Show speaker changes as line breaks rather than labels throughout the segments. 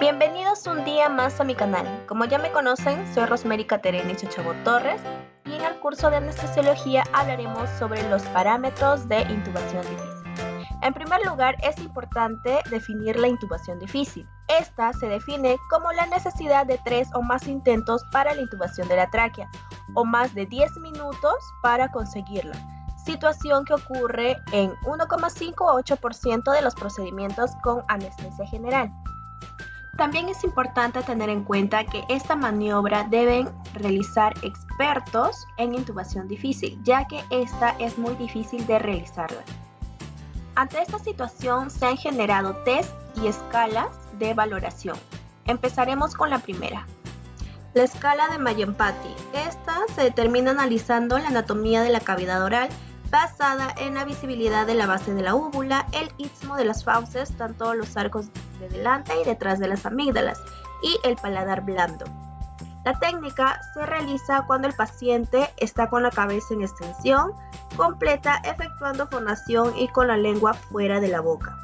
Bienvenidos un día más a mi canal. Como ya me conocen, soy Rosemary Caterina Chabot Torres y en el curso de anestesiología hablaremos sobre los parámetros de intubación difícil. En primer lugar, es importante definir la intubación difícil. Esta se define como la necesidad de 3 o más intentos para la intubación de la tráquea o más de 10 minutos para conseguirla, situación que ocurre en 1,5 a 8% de los procedimientos con anestesia general. También es importante tener en cuenta que esta maniobra deben realizar expertos en intubación difícil, ya que esta es muy difícil de realizarla. Ante esta situación se han generado test y escalas de valoración. Empezaremos con la primera. La escala de Mayo-Empathy. Esta se determina analizando la anatomía de la cavidad oral basada en la visibilidad de la base de la úvula, el istmo de las fauces, tanto los arcos de delante y detrás de las amígdalas, y el paladar blando. La técnica se realiza cuando el paciente está con la cabeza en extensión completa, efectuando fonación y con la lengua fuera de la boca.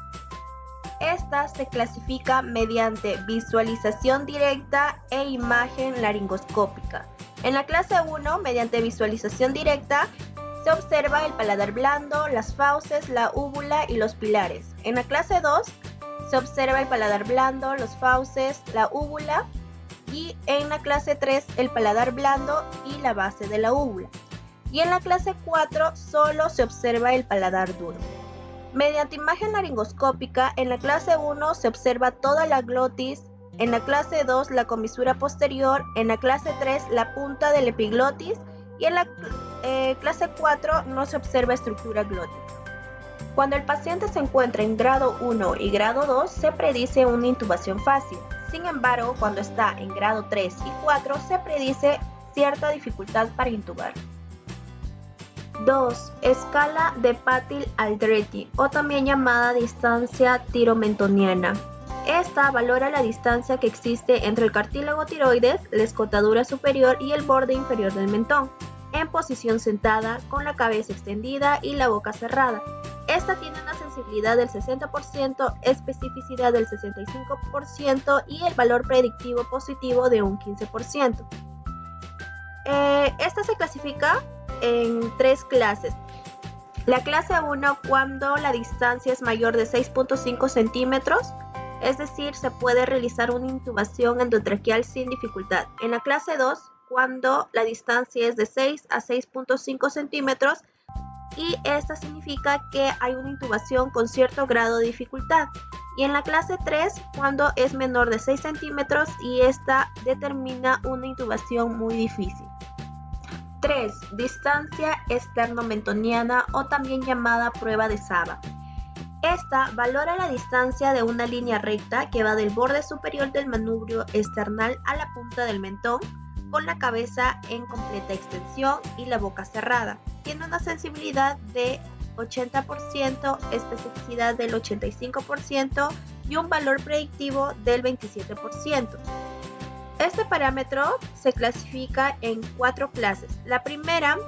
Esta se clasifica mediante visualización directa e imagen laringoscópica. En la clase 1, mediante visualización directa, se observa el paladar blando, las fauces, la úvula y los pilares. En la clase 2 se observa el paladar blando, los fauces, la úvula, y en la clase 3 el paladar blando y la base de la úvula. Y en la clase 4 solo se observa el paladar duro. Mediante imagen laringoscópica, en la clase 1 se observa toda la glotis, en la clase 2 la comisura posterior, en la clase 3 la punta del epiglotis, y en la clase 4 no se observa estructura glótica. Cuando el paciente se encuentra en grado 1 y grado 2 se predice una intubación fácil. Sin embargo, cuando está en grado 3 y 4 se predice cierta dificultad para intubar. 2. Escala de Patil-Aldrete, o también llamada distancia tiromentoniana. Esta valora la distancia que existe entre el cartílago tiroides, la escotadura superior y el borde inferior del mentón, en posición sentada, con la cabeza extendida y la boca cerrada. Esta tiene una sensibilidad del 60%, especificidad del 65% y el valor predictivo positivo de un 15%. Esta se clasifica en 3 clases. La clase 1, cuando la distancia es mayor de 6.5 centímetros, es decir, se puede realizar una intubación endotraqueal sin dificultad. En la clase 2, cuando la distancia es de 6 a 6.5 centímetros y esta significa que hay una intubación con cierto grado de dificultad. Y en la clase 3, cuando es menor de 6 centímetros y esta determina una intubación muy difícil. 3. Distancia esternomentoniana, o también llamada prueba de Sava. Esta valora la distancia de una línea recta que va del borde superior del manubrio esternal a la punta del mentón, con la cabeza en completa extensión y la boca cerrada. Tiene una sensibilidad de 80%, especificidad del 85% y un valor predictivo del 27%. Este parámetro se clasifica en 4 clases. La primera,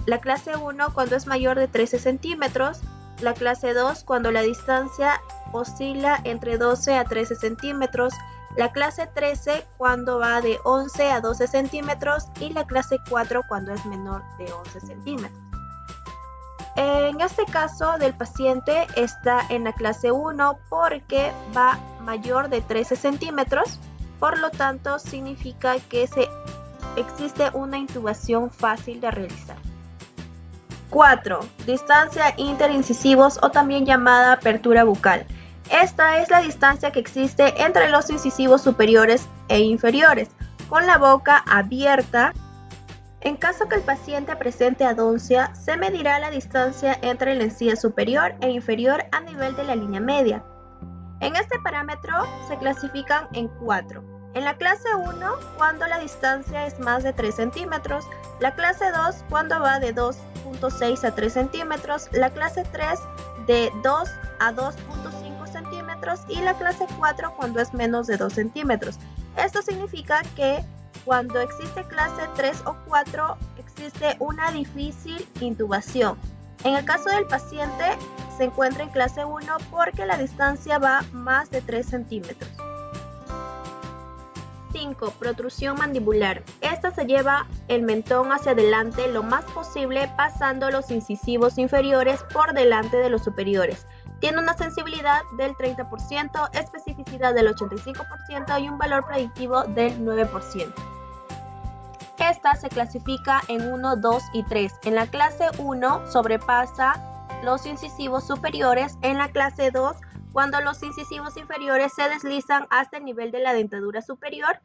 la clase 1 cuando es mayor de 13 centímetros, la clase 2 cuando la distancia oscila entre 12 a 13 centímetros, la clase 13 cuando va de 11 a 12 centímetros y la clase 4 cuando es menor de 11 centímetros. En este caso del paciente está en la clase 1 porque va mayor de 13 centímetros, por lo tanto significa que existe una intubación fácil de realizar. 4. Distancia interincisivos, o también llamada apertura bucal. Esta es la distancia que existe entre los incisivos superiores e inferiores, con la boca abierta. En caso que el paciente presente adoncia, se medirá la distancia entre la encía superior e inferior a nivel de la línea media. En este parámetro se clasifican en 4. En la clase 1, cuando la distancia es más de 3 centímetros, la clase 2, cuando va de 2.6 a 3 centímetros, la clase 3 de 2 a 2.5 centímetros y la clase 4 cuando es menos de 2 centímetros. Esto significa que cuando existe clase 3 o 4 existe una difícil intubación. En el caso del paciente se encuentra en clase 1 porque la distancia va más de 3 centímetros. 5. Protrusión mandibular. Esta se lleva el mentón hacia adelante lo más posible, pasando los incisivos inferiores por delante de los superiores. Tiene una sensibilidad del 30%, especificidad del 85% y un valor predictivo del 9%. Esta se clasifica en 1, 2 y 3. En la clase 1 sobrepasa los incisivos superiores. En la clase 2, cuando los incisivos inferiores se deslizan hasta el nivel de la dentadura superior.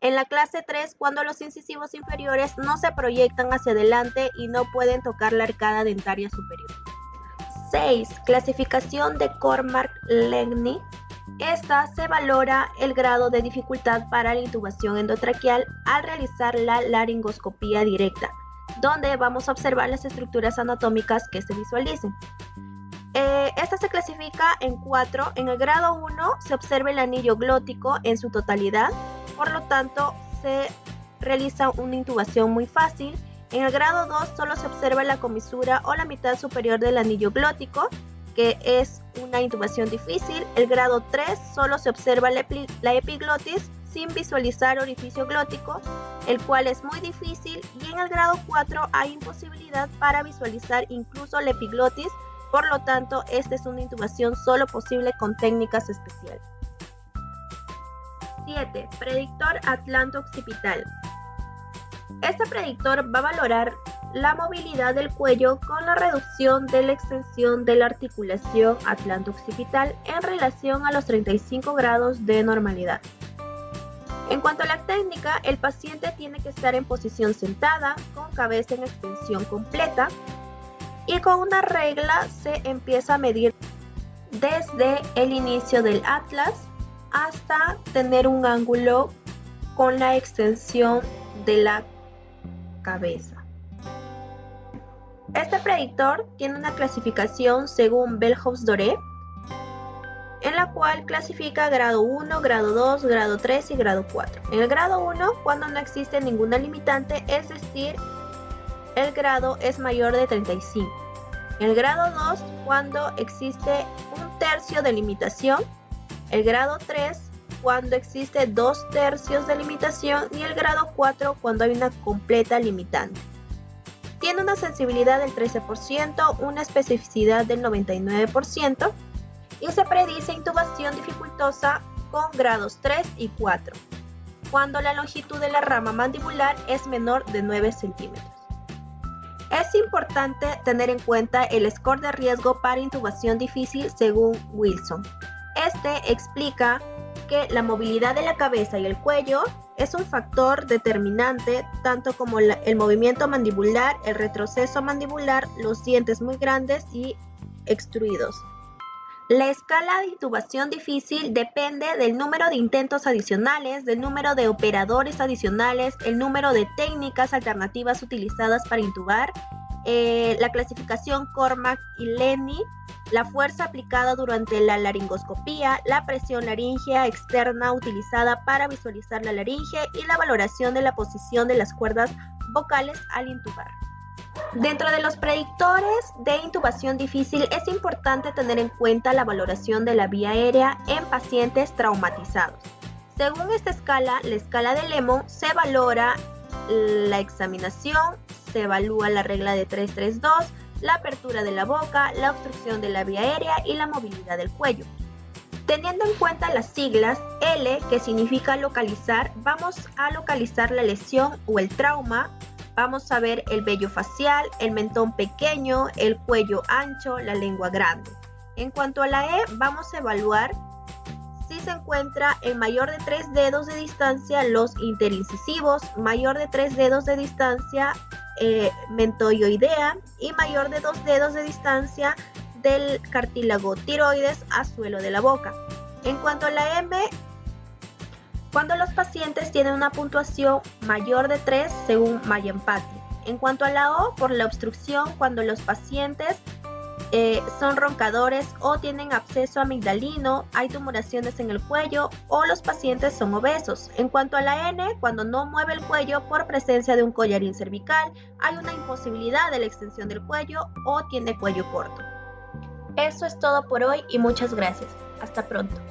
En la clase 3, cuando los incisivos inferiores no se proyectan hacia adelante y no pueden tocar la arcada dentaria superior. 6. Clasificación de Cormack-Legny. Esta se valora el grado de dificultad para la intubación endotraqueal al realizar la laringoscopía directa, donde vamos a observar las estructuras anatómicas que se visualicen. Esta se clasifica en 4. En el grado 1 se observa el anillo glótico en su totalidad, por lo tanto se realiza una intubación muy fácil. En el grado 2 solo se observa la comisura o la mitad superior del anillo glótico, que es una intubación difícil. El grado 3 solo se observa la epiglotis sin visualizar orificio glótico, el cual es muy difícil. Y en el grado 4 hay imposibilidad para visualizar incluso la epiglotis, por lo tanto esta es una intubación solo posible con técnicas especiales. 7. Predictor atlanto-occipital. Este predictor va a valorar la movilidad del cuello con la reducción de la extensión de la articulación atlanto-occipital en relación a los 35 grados de normalidad. En cuanto a la técnica, el paciente tiene que estar en posición sentada, con cabeza en extensión completa, y con una regla se empieza a medir desde el inicio del atlas hasta tener un ángulo con la extensión de la cabeza. Este predictor tiene una clasificación según Bellhouse-Doré, en la cual clasifica grado 1, grado 2, grado 3 y grado 4. En el grado 1, cuando no existe ninguna limitante, es decir, el grado es mayor de 35. En el grado 2, cuando existe 1/3 de limitación. El grado 3, cuando existe 2/3 de limitación. Y el grado 4, cuando hay una completa limitante. Tiene una sensibilidad del 13%, una especificidad del 99% y se predice intubación dificultosa con grados 3 y 4, cuando la longitud de la rama mandibular es menor de 9 centímetros. Es importante tener en cuenta el score de riesgo para intubación difícil según Wilson. Este explica que la movilidad de la cabeza y el cuello es un factor determinante, tanto como el movimiento mandibular, el retroceso mandibular, los dientes muy grandes y extruidos. La escala de intubación difícil depende del número de intentos adicionales, del número de operadores adicionales, el número de técnicas alternativas utilizadas para intubar, la clasificación Cormack y Legny, la fuerza aplicada durante la laringoscopía, la presión laríngea externa utilizada para visualizar la laringe y la valoración de la posición de las cuerdas vocales al intubar. Dentro de los predictores de intubación difícil es importante tener en cuenta la valoración de la vía aérea en pacientes traumatizados. Según esta escala, la escala de Lemon, se valora la examinación, se evalúa la regla de 3-3-2, la apertura de la boca, la obstrucción de la vía aérea y la movilidad del cuello. Teniendo en cuenta las siglas L, que significa localizar, vamos a localizar la lesión o el trauma. Vamos a ver el vello facial, el mentón pequeño, el cuello ancho, la lengua grande. En cuanto a la E, vamos a evaluar si se encuentra en mayor de 3 dedos de distancia los interincisivos, mayor de 3 dedos de distancia mentoidea y mayor de 2 dedos de distancia del cartílago tiroides a suelo de la boca. En cuanto a la M, cuando los pacientes tienen una puntuación mayor de 3 según Mayer-Empathy. En cuanto a la O, por la obstrucción, cuando los pacientes son roncadores o tienen absceso amigdalino, hay tumoraciones en el cuello o los pacientes son obesos. En cuanto a la N, cuando no mueve el cuello por presencia de un collarín cervical, hay una imposibilidad de la extensión del cuello o tiene cuello corto. Eso es todo por hoy y muchas gracias. Hasta pronto.